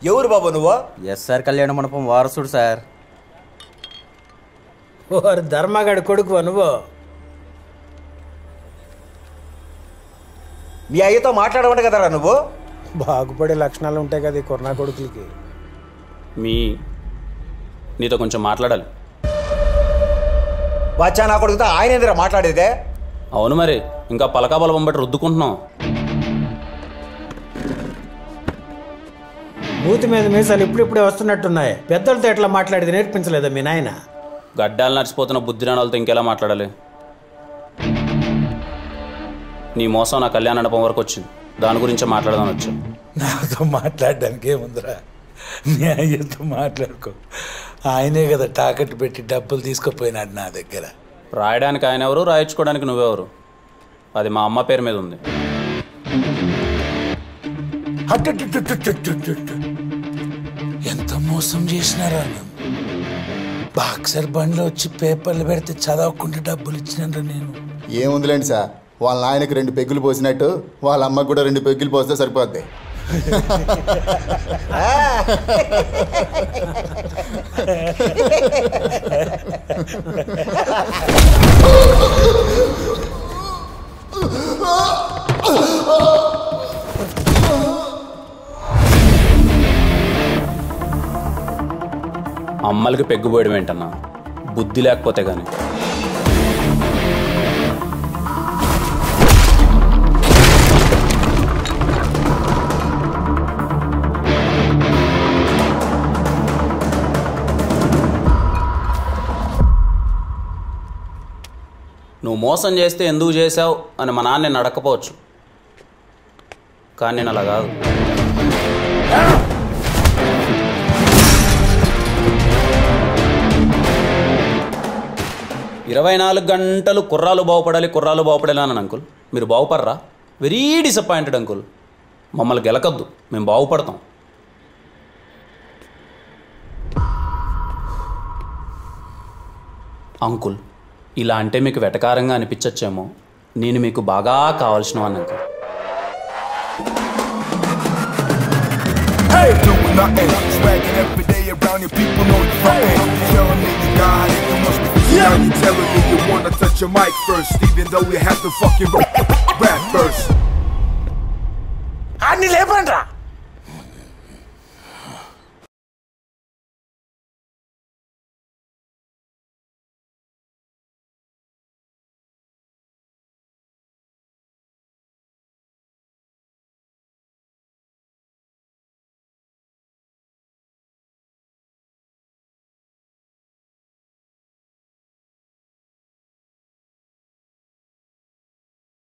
ఎవరు బాబు నువ్వు? ఎస్ఆర్ కళ్యాణ మండపం వారసుడు సార్. ఓరు ధర్మగాడి కొడుకు నువ్వు? మీ అయ్యతో మాట్లాడమంట కదరా నువ్వు? బాగుపడే లక్షణాలు ఉంటాయి కదా ఈ కొరనా కొడుకులకి. నీతో కొంచెం మాట్లాడాలి. బాచా నా కొడుకుతో ఆయన ఏందిరా మాట్లాడేదే? అవును మరి, ఇంకా పలకా బలపం బట్టి రుద్దుకుంటున్నాం. మూతి మీద మీసాలు ఇప్పుడిప్పుడే వస్తున్నట్టున్నాయి. పెద్దలతో ఎట్లా మాట్లాడేది నేర్పించలేదా మీ నాయన? గడ్డాలు నడిచిపోతున్న బుద్ధిరాణాలతో ఇంకెలా మాట్లాడాలి? నీ మోసం నా కళ్యాణ మండపం వరకు వచ్చింది, దాని గురించే మాట్లాడదాని వచ్చా. నాతో మాట్లాడడానికి ఏముందిరా, నీ అయ్యతో మాట్లాడుకో. ఆయనే కదా తాకట్టు పెట్టి డబ్బులు తీసుకుపోయినాడు నా దగ్గర. రాయడానికి ఆయన ఎవరు, రాయించుకోవడానికి నువ్వెవరు? అది మా అమ్మ పేరు మీద ఉంది. ఎంత మోసం చేసినారా నేను. బాక్సర్ బండ్లో వచ్చి పేపర్లు పెడితే చదవకుండా డబ్బులు ఇచ్చినారా నేను. ఏముందిలేండి సార్, వాళ్ళ నాయనకి 2 పెగ్గులు పోసినట్టు వాళ్ళ అమ్మకు కూడా 2 పెగ్గులు పోస్తే సరిపోద్ది. అమ్మలకి పెగ్గుపోయడం ఏంటన్నా, బుద్ధి లేకపోతే కానీ. నువ్వు మోసం చేస్తే ఎందుకు చేసావు అని మా నాన్న నేను అడగకపోవచ్చు, కానీ నేను అలా కాదు. 24 గంటలు కుర్రాలు బాగుపడాలి అని అంకుల్. మీరు బాగుపడరా? Very disappointed uncle. మమ్మల్ని గెలకద్దు, మేము బాగుపడతాం. అంకుల్, ఇలా అంటే మీకు వెటకారంగా అనిపించచ్చేమో, నేను మీకు బాగా కావాల్సిన వాడిని అంకుల్. అన్ని లేపండ్రా.